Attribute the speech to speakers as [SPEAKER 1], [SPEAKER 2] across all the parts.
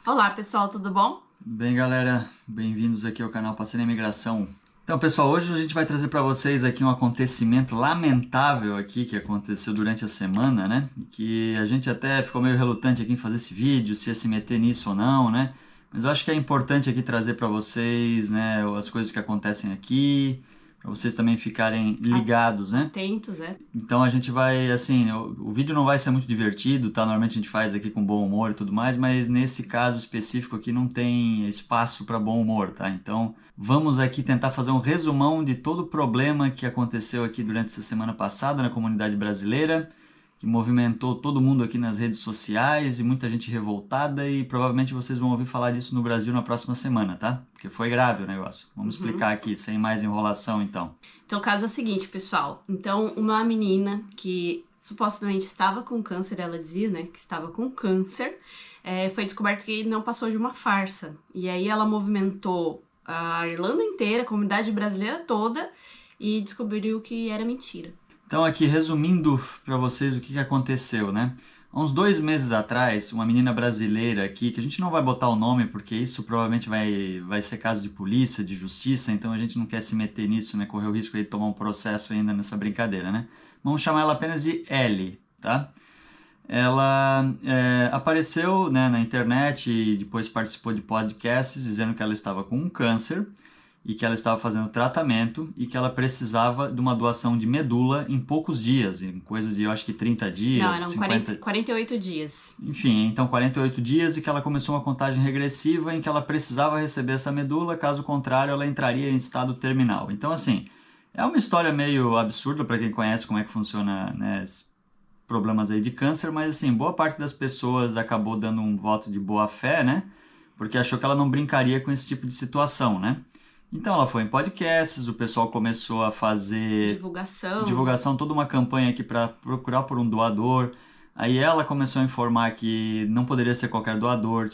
[SPEAKER 1] Olá pessoal, tudo bom?
[SPEAKER 2] Bem, galera, bem-vindos aqui ao canal Passando a Imigração. Então, pessoal, hoje a gente vai trazer para vocês aqui um acontecimento lamentável aqui que aconteceu durante a semana, né? Que a gente até ficou meio relutante aqui em fazer esse vídeo, se ia se meter nisso ou não, né? Mas eu acho que é importante aqui trazer para vocês, né, as coisas que acontecem aqui, para vocês também ficarem ligados, né?
[SPEAKER 1] Atentos,
[SPEAKER 2] Então a gente vai, assim, o vídeo não vai ser muito divertido, tá? Normalmente a gente faz aqui com bom humor e tudo mais, mas nesse caso específico aqui não tem espaço para bom humor, tá? Então vamos aqui tentar fazer um resumão de todo o problema que aconteceu aqui durante essa semana passada na comunidade brasileira, que movimentou todo mundo aqui nas redes sociais e muita gente revoltada, e provavelmente vocês vão ouvir falar disso no Brasil na próxima semana, tá? Porque foi grave o negócio. Vamos explicar aqui, sem mais enrolação, então.
[SPEAKER 1] Então o caso é o seguinte, pessoal. Então, uma menina que supostamente estava com câncer, ela dizia, né, que estava com câncer, foi descoberto que não passou de uma farsa. E aí ela movimentou a Irlanda inteira, a comunidade brasileira toda, e descobriu que era mentira.
[SPEAKER 2] Então aqui, resumindo para vocês o que aconteceu, né? Há uns 2 meses atrás, uma menina brasileira aqui, que a gente não vai botar o nome porque isso provavelmente vai ser caso de polícia, de justiça, então a gente não quer se meter nisso, né? Correr o risco de tomar um processo ainda nessa brincadeira, né? Vamos chamar ela apenas de Ellie, tá? Ela apareceu, né, na internet e depois participou de podcasts dizendo que ela estava com um câncer e que ela estava fazendo tratamento e que ela precisava de uma doação de medula em poucos dias, em coisa de, eu acho que 30 dias,
[SPEAKER 1] Não, eram
[SPEAKER 2] 50...
[SPEAKER 1] 48 dias.
[SPEAKER 2] Enfim, então 48 dias, e que ela começou uma contagem regressiva em que ela precisava receber essa medula, caso contrário ela entraria em estado terminal. Então, assim, é uma história meio absurda para quem conhece como é que funciona, né, problemas aí de câncer, mas assim, boa parte das pessoas acabou dando um voto de boa fé, né? Porque achou que ela não brincaria com esse tipo de situação, né? Então ela foi em podcasts, o pessoal começou a fazer divulgação, toda uma campanha aqui para procurar por um doador. Aí ela começou a informar que não poderia ser qualquer doador,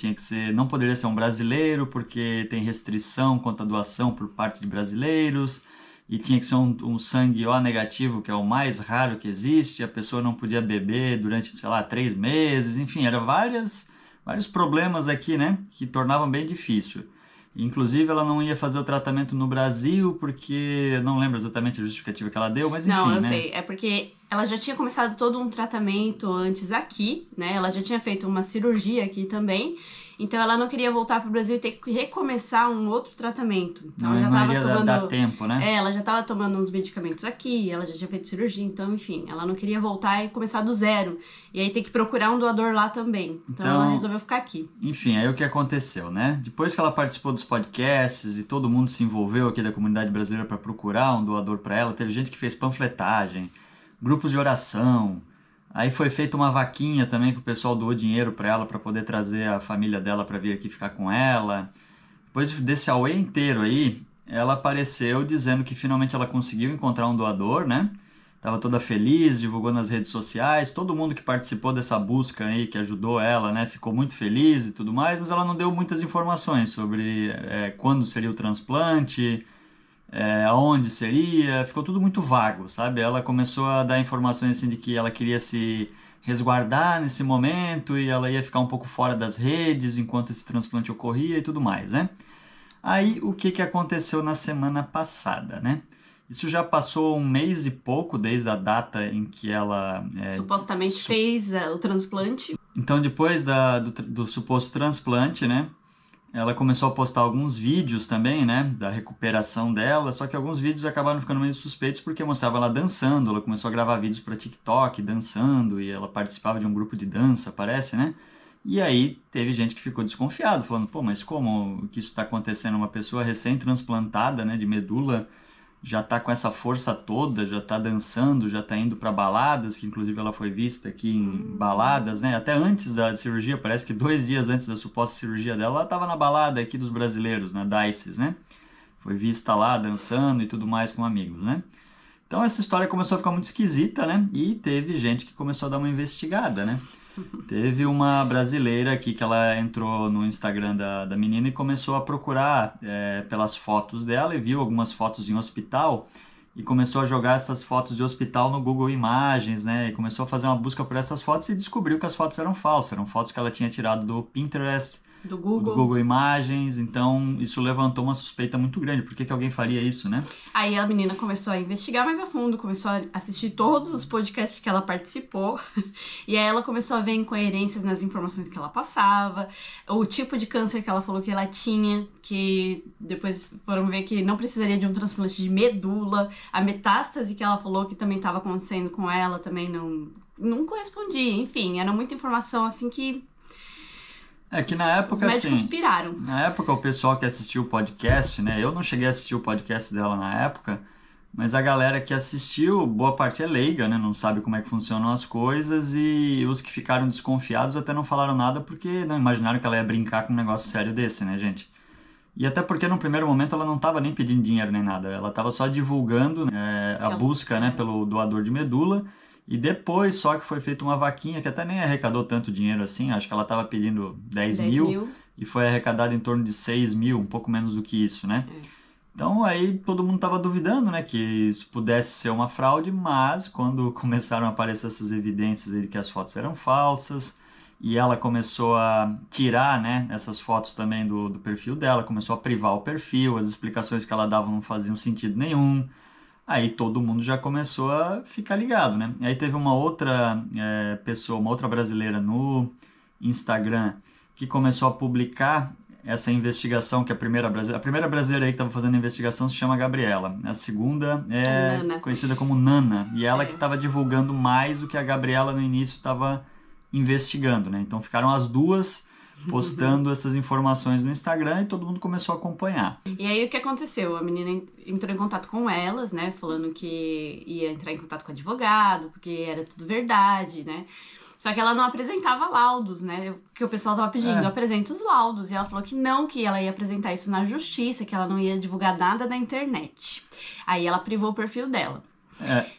[SPEAKER 2] não poderia ser um brasileiro, porque tem restrição quanto à doação por parte de brasileiros, e tinha que ser um sangue O negativo, que é o mais raro que existe, a pessoa não podia beber durante, sei lá, 3 meses, enfim, eram vários problemas aqui, né, que tornavam bem difícil. Inclusive, ela não ia fazer o tratamento no Brasil, porque eu não lembro exatamente a justificativa que ela deu, mas enfim,
[SPEAKER 1] Não, eu
[SPEAKER 2] né?
[SPEAKER 1] sei. É porque ela já tinha começado todo um tratamento antes aqui, né? Ela já tinha feito uma cirurgia aqui também. Então, ela não queria voltar pro Brasil e ter que recomeçar um outro tratamento. Então, ela já
[SPEAKER 2] não
[SPEAKER 1] tava
[SPEAKER 2] iria
[SPEAKER 1] tomando...
[SPEAKER 2] dar tempo, né?
[SPEAKER 1] ela já tava tomando uns medicamentos aqui, ela já tinha feito cirurgia. Então, enfim, ela não queria voltar e começar do zero. E aí, ter que procurar um doador lá também. Então ela resolveu ficar aqui.
[SPEAKER 2] Enfim, aí o que aconteceu, né? Depois que ela participou dos podcasts e todo mundo se envolveu aqui da comunidade brasileira para procurar um doador para ela, teve gente que fez panfletagem, grupos de oração. Aí foi feita uma vaquinha também que o pessoal doou dinheiro para ela para poder trazer a família dela para vir aqui ficar com ela. Depois desse auê inteiro aí, ela apareceu dizendo que finalmente ela conseguiu encontrar um doador, né? Tava toda feliz, divulgou nas redes sociais, todo mundo que participou dessa busca aí, que ajudou ela, né, ficou muito feliz e tudo mais, mas ela não deu muitas informações sobre quando seria o transplante, aonde seria, ficou tudo muito vago, sabe? Ela começou a dar informações assim de que ela queria se resguardar nesse momento e ela ia ficar um pouco fora das redes enquanto esse transplante ocorria e tudo mais, né? Aí, o que aconteceu na semana passada, né? Isso já passou 1 mês e pouco desde a data em que ela...
[SPEAKER 1] supostamente fez o transplante.
[SPEAKER 2] Então, depois do suposto transplante, né? Ela começou a postar alguns vídeos também, né? Da recuperação dela, só que alguns vídeos acabaram ficando meio suspeitos porque mostrava ela dançando. Ela começou a gravar vídeos para TikTok, dançando, e ela participava de um grupo de dança, parece, né? E aí teve gente que ficou desconfiado, falando, pô, mas como que isso está acontecendo? Uma pessoa recém-transplantada, né, de medula, já está com essa força toda, já está dançando, já está indo para baladas, que inclusive ela foi vista aqui em baladas, né? Até antes da cirurgia, parece que 2 dias antes da suposta cirurgia dela, ela estava na balada aqui dos brasileiros, na Dices, né? Foi vista lá dançando e tudo mais com amigos, né? Então essa história começou a ficar muito esquisita, né? E teve gente que começou a dar uma investigada, né? Teve uma brasileira aqui que ela entrou no Instagram da menina e começou a procurar pelas fotos dela e viu algumas fotos em hospital e começou a jogar essas fotos de hospital no Google Imagens, né? E começou a fazer uma busca por essas fotos e descobriu que as fotos eram falsas. Eram fotos que ela tinha tirado do Pinterest
[SPEAKER 1] do
[SPEAKER 2] do
[SPEAKER 1] Google.
[SPEAKER 2] Google Imagens, então isso levantou uma suspeita muito grande. Por que alguém faria isso, né?
[SPEAKER 1] Aí a menina começou a investigar mais a fundo, começou a assistir todos os podcasts que ela participou, e aí ela começou a ver incoerências nas informações que ela passava, o tipo de câncer que ela falou que ela tinha, que depois foram ver que não precisaria de um transplante de medula, a metástase que ela falou que também estava acontecendo com ela também não correspondia, enfim, era muita informação assim que
[SPEAKER 2] É que na época,
[SPEAKER 1] os médicos
[SPEAKER 2] assim,
[SPEAKER 1] piraram.
[SPEAKER 2] na época o pessoal que assistiu o podcast, né? Eu não cheguei a assistir o podcast dela na época, mas a galera que assistiu, boa parte é leiga, né? Não sabe como é que funcionam as coisas e os que ficaram desconfiados até não falaram nada porque não imaginaram que ela ia brincar com um negócio sério desse, né, gente? E até porque no primeiro momento ela não estava nem pedindo dinheiro nem nada, ela estava só divulgando a busca, né, pelo doador de medula. E depois só que foi feita uma vaquinha que até nem arrecadou tanto dinheiro assim, acho que ela estava pedindo 10 mil e foi arrecadado em torno de 6 mil, um pouco menos do que isso, né? Então aí todo mundo estava duvidando, né, que isso pudesse ser uma fraude, mas quando começaram a aparecer essas evidências aí de que as fotos eram falsas e ela começou a tirar, né, essas fotos também do perfil dela, começou a privar o perfil, as explicações que ela dava não faziam sentido nenhum. Aí todo mundo já começou a ficar ligado, né? Aí teve uma outra pessoa, uma outra brasileira no Instagram que começou a publicar essa investigação, que a primeira brasileira aí que estava fazendo a investigação se chama Gabriela. A segunda é
[SPEAKER 1] Nana.
[SPEAKER 2] conhecida como Nana. E ela que estava divulgando mais do que a Gabriela no início estava investigando, né? Então ficaram as duas postando essas informações no Instagram e todo mundo começou a acompanhar.
[SPEAKER 1] E aí o que aconteceu? A menina entrou em contato com elas, né? Falando que ia entrar em contato com o advogado, porque era tudo verdade, né? Só que ela não apresentava laudos, né? Que o pessoal tava pedindo, apresenta os laudos. E ela falou que não, que ela ia apresentar isso na justiça, que ela não ia divulgar nada na internet. Aí ela privou o perfil dela.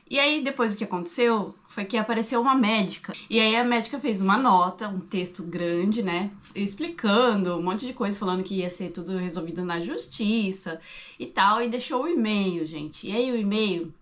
[SPEAKER 1] E aí, depois o que aconteceu foi que apareceu uma médica. E aí a médica fez uma nota, um texto grande, né? Explicando um monte de coisa, falando que ia ser tudo resolvido na justiça e tal. E deixou o e-mail, gente. E aí o e-mail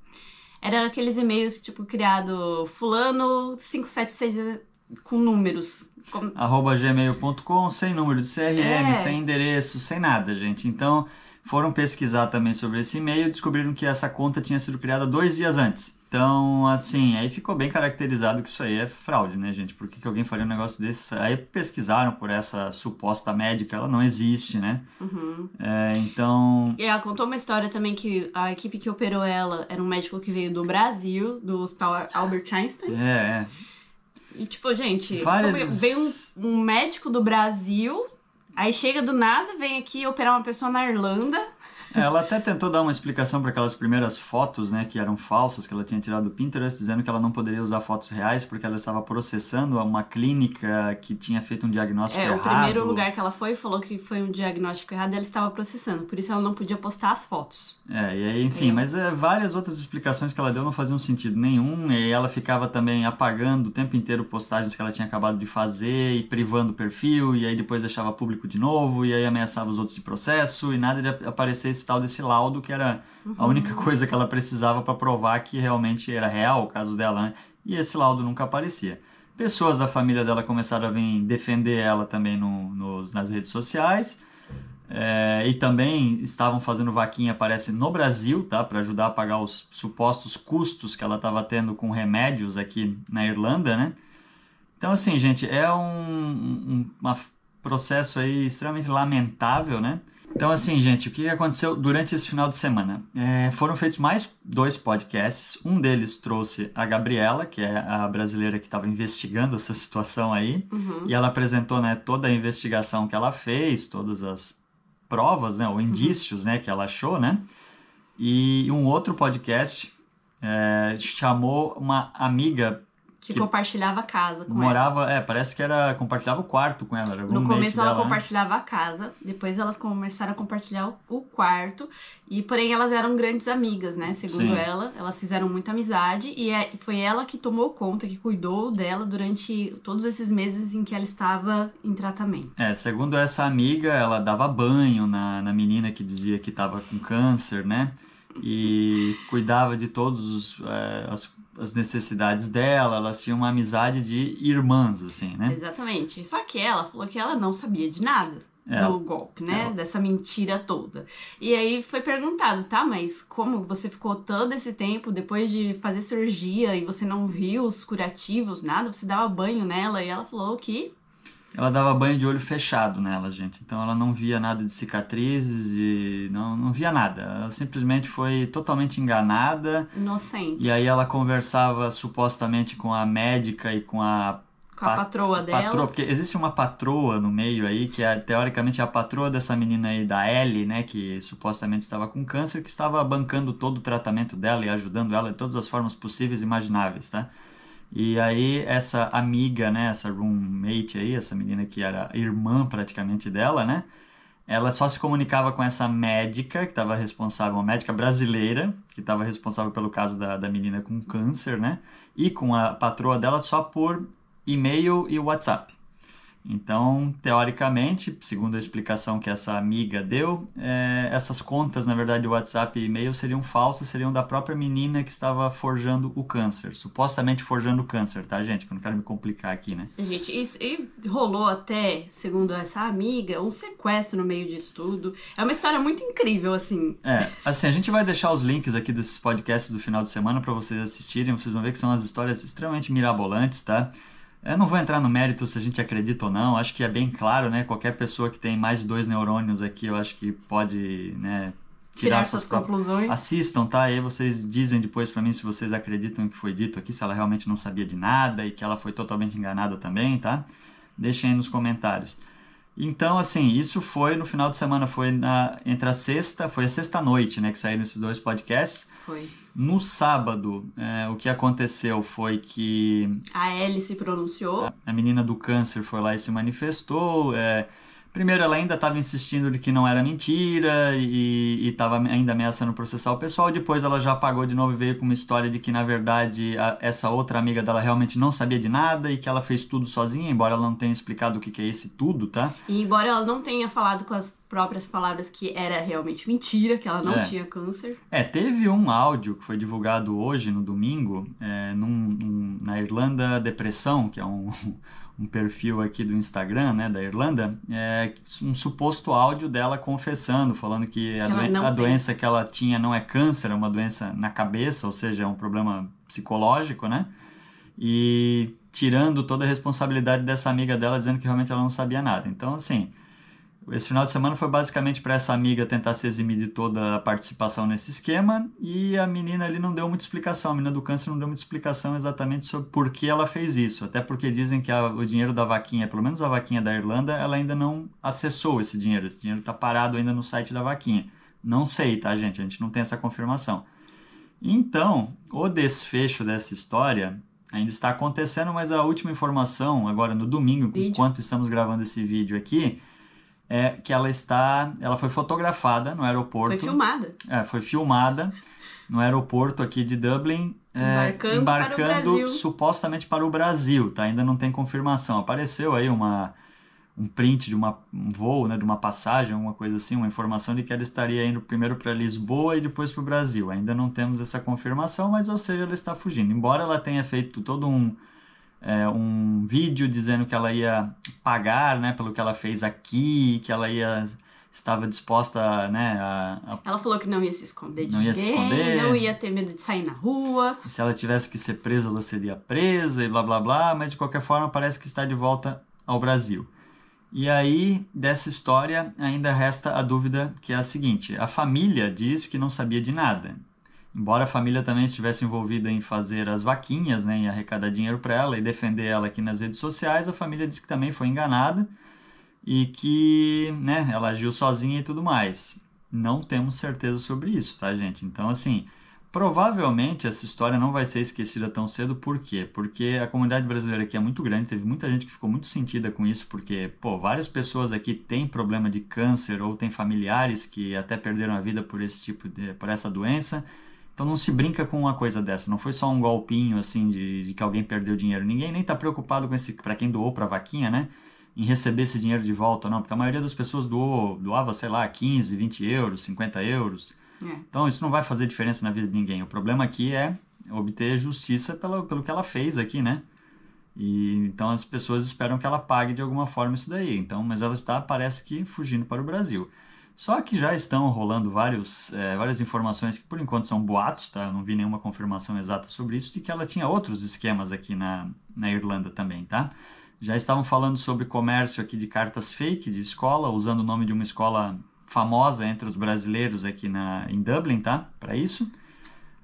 [SPEAKER 1] era aqueles e-mails, tipo, criado fulano 576 com números.
[SPEAKER 2] @gmail.com, sem número de CRM, sem endereço, sem nada, gente. Então, foram pesquisar também sobre esse e-mail e descobriram que essa conta tinha sido criada 2 dias antes. Então, assim, aí ficou bem caracterizado que isso aí é fraude, né, gente? Por que alguém faria um negócio desse? Aí pesquisaram por essa suposta médica, ela não existe, né? Então...
[SPEAKER 1] E ela contou uma história também que a equipe que operou ela era um médico que veio do Brasil, do Hospital Albert Einstein. E tipo, gente, veio um médico do Brasil, aí chega do nada, vem aqui operar uma pessoa na Irlanda.
[SPEAKER 2] Ela até tentou dar uma explicação para aquelas primeiras fotos, né, que eram falsas, que ela tinha tirado do Pinterest, dizendo que ela não poderia usar fotos reais porque ela estava processando uma clínica que tinha feito um diagnóstico errado.
[SPEAKER 1] O primeiro lugar que ela falou que foi um diagnóstico errado, ela estava processando, por isso ela não podia postar as fotos.
[SPEAKER 2] E aí, enfim, mas várias outras explicações que ela deu não faziam sentido nenhum, e ela ficava também apagando o tempo inteiro postagens que ela tinha acabado de fazer e privando o perfil, e aí depois deixava público de novo, e aí ameaçava os outros de processo, e nada de aparecer esse tal desse laudo, que era a única coisa que ela precisava para provar que realmente era real o caso dela, né? E esse laudo nunca aparecia. Pessoas da família dela começaram a vir defender ela também nas redes sociais, e também estavam fazendo vaquinha, parece, no Brasil, tá? Para ajudar a pagar os supostos custos que ela estava tendo com remédios aqui na Irlanda, né? Então, assim, gente, é um processo aí extremamente lamentável, né? Então, assim, gente, o que aconteceu durante esse final de semana? Foram feitos mais 2 podcasts. Um deles trouxe a Gabriela, que é a brasileira que estava investigando essa situação aí. E ela apresentou, né, toda a investigação que ela fez, todas as provas, né, ou indícios, né, que ela achou, né? E um outro podcast chamou uma amiga
[SPEAKER 1] que compartilhava a casa com ela.
[SPEAKER 2] Parece que compartilhava o quarto com ela. Era
[SPEAKER 1] no começo ela
[SPEAKER 2] dela,
[SPEAKER 1] compartilhava a casa, depois elas começaram a compartilhar o quarto, e porém elas eram grandes amigas, né? Segundo ela, elas fizeram muita amizade, e foi ela que tomou conta, que cuidou dela durante todos esses meses em que ela estava em tratamento.
[SPEAKER 2] Segundo essa amiga, ela dava banho na menina que dizia que estava com câncer, né? E cuidava de todos as necessidades dela, elas tinham uma amizade de irmãs, assim, né?
[SPEAKER 1] Exatamente. Só que ela falou que ela não sabia de nada do golpe, né? Dessa mentira toda. E aí foi perguntado, tá, mas como você ficou todo esse tempo depois de fazer cirurgia e você não viu os curativos, nada? Você dava banho nela? E ela falou que...
[SPEAKER 2] Ela dava banho de olho fechado nela, gente. Então ela não via nada de cicatrizes, não via nada. Ela simplesmente foi totalmente enganada.
[SPEAKER 1] Inocente.
[SPEAKER 2] E aí ela conversava supostamente com a médica e com a
[SPEAKER 1] patroa dela.
[SPEAKER 2] Porque existe uma patroa no meio aí, que é, teoricamente é a patroa dessa menina aí, da Ellie, né? Que supostamente estava com câncer, que estava bancando todo o tratamento dela e ajudando ela de todas as formas possíveis e imagináveis, tá? E aí essa amiga, né, essa roommate aí, essa menina que era irmã praticamente dela, né, ela só se comunicava com essa médica que estava responsável, uma médica brasileira, que estava responsável pelo caso da menina com câncer, né, e com a patroa dela só por e-mail e WhatsApp. Então, teoricamente, segundo a explicação que essa amiga deu, essas contas, na verdade, de WhatsApp e e-mail seriam falsas, seriam da própria menina que estava forjando o câncer. Supostamente forjando o câncer, tá, gente? Que eu não quero me complicar aqui, né?
[SPEAKER 1] Gente, isso e rolou até, segundo essa amiga, um sequestro no meio disso tudo. É uma história muito incrível, assim.
[SPEAKER 2] Assim, a gente vai deixar os links aqui desses podcasts do final de semana para vocês assistirem. Vocês vão ver que são umas histórias extremamente mirabolantes, tá? Eu não vou entrar no mérito se a gente acredita ou não, acho que é bem claro, né? Qualquer pessoa que tem mais de 2 neurônios aqui, eu acho que pode, né,
[SPEAKER 1] tirar suas conclusões.
[SPEAKER 2] Assistam, tá? E aí vocês dizem depois pra mim se vocês acreditam no que foi dito aqui, se ela realmente não sabia de nada e que ela foi totalmente enganada também, tá? Deixem aí nos comentários. Então, assim, isso foi no final de semana, foi entre a sexta noite, né, que saíram esses dois podcasts.
[SPEAKER 1] Foi.
[SPEAKER 2] No sábado, o que aconteceu foi que...
[SPEAKER 1] a Ellie se pronunciou.
[SPEAKER 2] A menina do câncer foi lá e se manifestou. Primeiro, ela ainda estava insistindo de que não era mentira e estava ainda ameaçando processar o pessoal. Depois ela já apagou de novo e veio com uma história de que, na verdade, essa outra amiga dela realmente não sabia de nada e que ela fez tudo sozinha, embora ela não tenha explicado o que é esse tudo, tá?
[SPEAKER 1] E embora ela não tenha falado com as próprias palavras que era realmente mentira, que ela não tinha câncer.
[SPEAKER 2] Teve um áudio que foi divulgado hoje, no domingo, na Irlanda Depressão, que é um perfil aqui do Instagram, né, da Irlanda, um suposto áudio dela confessando, falando que a doença que ela tinha não é câncer, é uma doença na cabeça, ou seja, é um problema psicológico, né? E tirando toda a responsabilidade dessa amiga dela, dizendo que realmente ela não sabia nada. Então, assim, esse final de semana foi basicamente para essa amiga tentar se eximir de toda a participação nesse esquema e a menina ali não deu muita explicação, a menina do câncer não deu muita explicação exatamente sobre por que ela fez isso, até porque dizem que o dinheiro da vaquinha, pelo menos a vaquinha da Irlanda, ela ainda não acessou esse dinheiro está parado ainda no site da vaquinha. Não sei, tá, gente? A gente não tem essa confirmação. Então, o desfecho dessa história ainda está acontecendo, mas a última informação, agora no domingo, enquanto estamos gravando esse vídeo aqui, é que ela foi fotografada no aeroporto.
[SPEAKER 1] Foi filmada.
[SPEAKER 2] Foi filmada no aeroporto aqui de Dublin,
[SPEAKER 1] embarcando para o Brasil.
[SPEAKER 2] Supostamente para o Brasil, tá? Ainda não tem confirmação. Apareceu aí um print de um voo, né, de uma passagem, alguma coisa assim, uma informação de que ela estaria indo primeiro para Lisboa e depois para o Brasil. Ainda não temos essa confirmação, mas ou seja, ela está fugindo. Embora ela tenha feito todo um vídeo dizendo que ela ia pagar, né, pelo que ela fez aqui, que ela estava disposta, né,
[SPEAKER 1] Ela falou que não ia se esconder de ninguém, não ia ter medo de sair na rua.
[SPEAKER 2] Se ela tivesse que ser presa, ela seria presa e blá blá blá, mas de qualquer forma parece que está de volta ao Brasil. E aí, dessa história, ainda resta a dúvida que é a seguinte: a família diz que não sabia de nada. Embora a família também estivesse envolvida em fazer as vaquinhas, né, em arrecadar dinheiro para ela e defender ela aqui nas redes sociais, a família diz que também foi enganada e que, né, ela agiu sozinha e tudo mais. Não temos certeza sobre isso, tá, gente? Então, assim, provavelmente essa história não vai ser esquecida tão cedo. Por quê? Porque a comunidade brasileira aqui é muito grande, teve muita gente que ficou muito sentida com isso, porque, várias pessoas aqui têm problema de câncer ou têm familiares que até perderam a vida por essa doença. Então não se brinca com uma coisa dessa, não foi só um golpinho assim de que alguém perdeu dinheiro. Ninguém nem está preocupado com para quem doou para a vaquinha, né, em receber esse dinheiro de volta ou não, porque a maioria das pessoas doava, sei lá, 15, 20 euros, 50 euros. Então isso não vai fazer diferença na vida de ninguém. O problema aqui é obter justiça pelo que ela fez aqui, né? E então as pessoas esperam que ela pague de alguma forma isso daí. Então, mas ela está, parece que, fugindo para o Brasil. Só que já estão rolando várias informações que por enquanto são boatos, tá? Eu não vi nenhuma confirmação exata sobre isso, de que ela tinha outros esquemas aqui na Irlanda também, tá? Já estavam falando sobre comércio aqui de cartas fake de escola, usando o nome de uma escola famosa entre os brasileiros aqui em Dublin, tá? Para isso.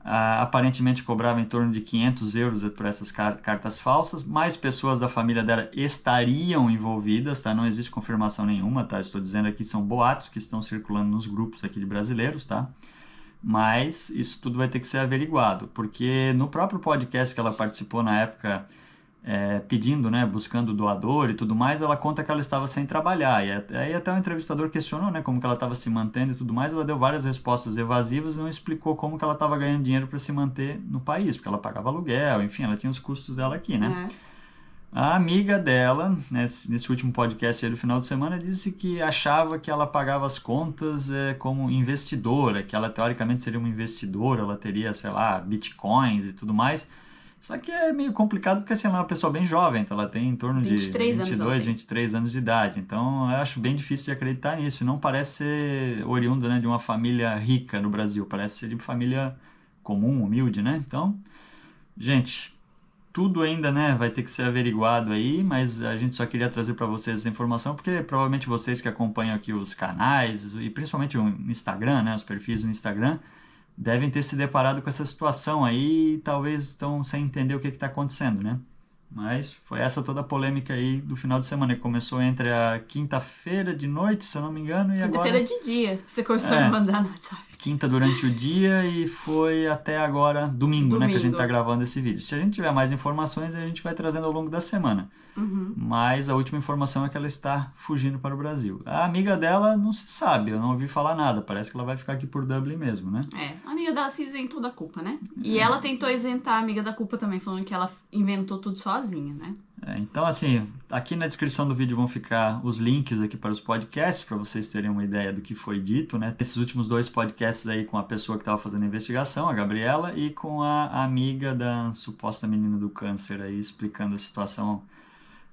[SPEAKER 2] Aparentemente cobrava em torno de 500 euros por essas cartas falsas. Mais pessoas da família dela estariam envolvidas, tá? Não existe confirmação nenhuma, tá? Estou dizendo aqui são boatos que estão circulando nos grupos aqui de brasileiros, tá? Mas isso tudo vai ter que ser averiguado, porque no próprio podcast que ela participou na época, pedindo, né, buscando doador e tudo mais, ela conta que ela estava sem trabalhar, e aí até o entrevistador questionou, né, como que ela estava se mantendo e tudo mais. Ela deu várias respostas evasivas e não explicou como que ela estava ganhando dinheiro para se manter no país, porque ela pagava aluguel, enfim, ela tinha os custos dela aqui, né. A amiga dela, nesse último podcast aí do final de semana, disse que achava que ela pagava as contas como investidora, que ela teoricamente seria uma investidora, ela teria, sei lá, bitcoins e tudo mais. Só que é meio complicado porque assim, ela é uma pessoa bem jovem, então ela tem em torno de 22, 23 anos de idade. Então eu acho bem difícil de acreditar nisso. E não parece ser oriunda, né, de uma família rica no Brasil, parece ser de uma família comum, humilde, né? Então, gente, tudo ainda, né, vai ter que ser averiguado aí, mas a gente só queria trazer para vocês essa informação porque provavelmente vocês que acompanham aqui os canais e principalmente o Instagram, né, os perfis no Instagram, devem ter se deparado com essa situação aí e talvez estão sem entender o que está acontecendo, né? Mas foi essa toda a polêmica aí do final de semana, que começou entre a quinta-feira de noite, se eu não me engano, e agora...
[SPEAKER 1] Quinta-feira de dia, você começou a me mandar no WhatsApp.
[SPEAKER 2] Quinta durante o dia e foi até agora domingo, né, que a gente está gravando esse vídeo. Se a gente tiver mais informações, a gente vai trazendo ao longo da semana. Mas a última informação é que ela está fugindo para o Brasil. A amiga dela não se sabe, eu não ouvi falar nada. Parece que ela vai ficar aqui por Dublin mesmo, né?
[SPEAKER 1] A amiga dela se isentou da culpa, né? E ela tentou isentar a amiga da culpa também, falando que ela inventou tudo sozinha, né?
[SPEAKER 2] Então, assim, aqui na descrição do vídeo vão ficar os links aqui para os podcasts, para vocês terem uma ideia do que foi dito, né? Esses últimos 2 podcasts aí com a pessoa que estava fazendo a investigação, a Gabriela, e com a amiga da suposta menina do câncer aí, explicando a situação.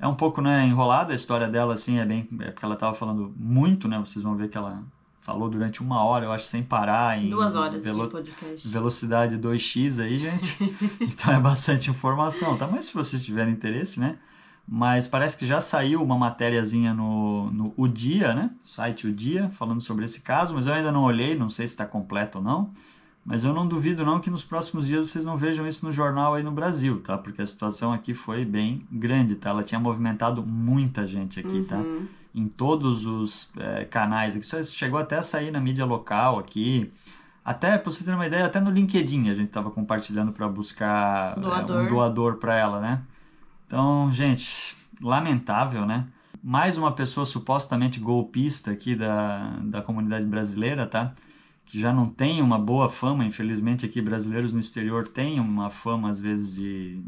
[SPEAKER 2] É um pouco, né, enrolada a história dela, assim, porque ela estava falando muito, né? Vocês vão ver que ela falou durante 1 hora, eu acho, sem parar. Em
[SPEAKER 1] 2 horas de podcast.
[SPEAKER 2] Velocidade 2x aí, gente. Então é bastante informação, tá? Mas se vocês tiverem interesse, né? Mas parece que já saiu uma matériazinha no O Dia, né? Site O Dia, falando sobre esse caso, mas eu ainda não olhei, não sei se está completo ou não. Mas eu não duvido não que nos próximos dias vocês não vejam isso no jornal aí no Brasil, tá? Porque a situação aqui foi bem grande, tá? Ela tinha movimentado muita gente aqui, tá? Em todos os canais. Isso chegou até a sair na mídia local aqui. Até, pra vocês terem uma ideia, até no LinkedIn a gente estava compartilhando para buscar um doador para ela, né? Então, gente, lamentável, né? Mais uma pessoa supostamente golpista aqui da comunidade brasileira, tá? Que já não tem uma boa fama, infelizmente aqui brasileiros no exterior têm uma fama às vezes de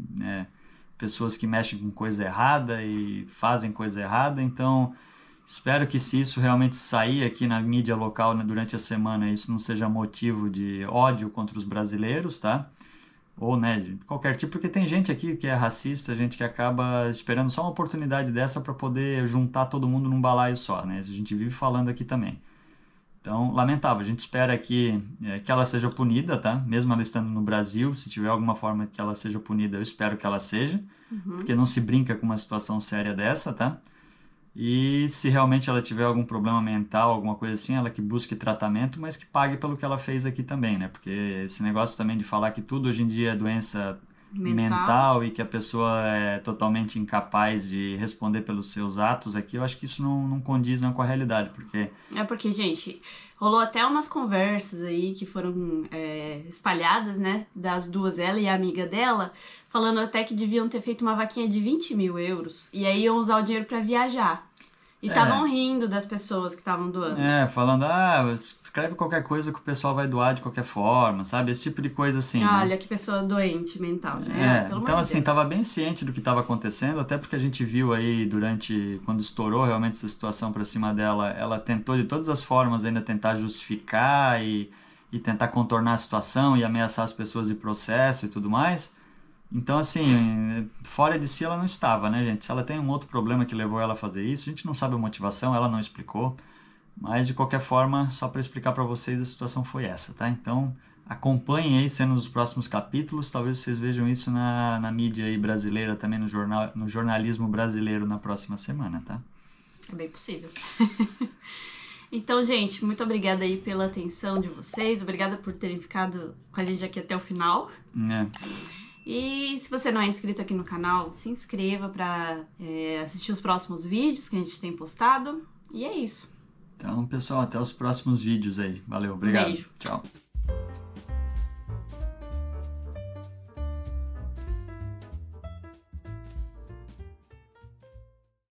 [SPEAKER 2] pessoas que mexem com coisa errada e fazem coisa errada. Então espero que se isso realmente sair aqui na mídia local, né, durante a semana, isso não seja motivo de ódio contra os brasileiros, tá? Ou, né, de qualquer tipo, porque tem gente aqui que é racista, gente que acaba esperando só uma oportunidade dessa para poder juntar todo mundo num balaio só, né? Isso a gente vive falando aqui também. Então, lamentável, a gente espera que ela seja punida, tá? Mesmo ela estando no Brasil, se tiver alguma forma que ela seja punida, eu espero que ela seja, porque não se brinca com uma situação séria dessa, tá? E se realmente ela tiver algum problema mental, alguma coisa assim, ela que busque tratamento, mas que pague pelo que ela fez aqui também, né? Porque esse negócio também de falar que tudo hoje em dia é doença mental e que a pessoa é totalmente incapaz de responder pelos seus atos aqui, eu acho que isso não condiz não com a realidade, porque...
[SPEAKER 1] porque, gente, rolou até umas conversas aí que foram espalhadas, né, das duas, ela e a amiga dela, falando até que deviam ter feito uma vaquinha de 20 mil euros, e aí iam usar o dinheiro pra viajar. E estavam rindo das pessoas que estavam doando.
[SPEAKER 2] Falando, escreve qualquer coisa que o pessoal vai doar de qualquer forma, sabe? Esse tipo de coisa assim.
[SPEAKER 1] Olha, que pessoa doente mental, já pelo
[SPEAKER 2] então, assim,
[SPEAKER 1] Deus.
[SPEAKER 2] tava bem ciente do que estava acontecendo, até porque a gente viu aí quando estourou realmente essa situação pra cima dela, ela tentou de todas as formas ainda tentar justificar e e tentar contornar a situação e ameaçar as pessoas de processo e tudo mais. Então, assim, fora de si ela não estava, né, gente? Se ela tem um outro problema que levou ela a fazer isso, a gente não sabe a motivação, ela não explicou. Mas, de qualquer forma, só para explicar para vocês, a situação foi essa, tá? Então, acompanhem aí, sendo nos próximos capítulos. Talvez vocês vejam isso na mídia aí brasileira, também no jornalismo brasileiro na próxima semana, tá?
[SPEAKER 1] É bem possível. Então, gente, muito obrigada aí pela atenção de vocês. Obrigada por terem ficado com a gente aqui até o final. E se você não é inscrito aqui no canal, se inscreva para assistir os próximos vídeos que a gente tem postado. E é isso.
[SPEAKER 2] Então, pessoal, até os próximos vídeos aí. Valeu, obrigado.
[SPEAKER 1] Beijo.
[SPEAKER 2] Tchau.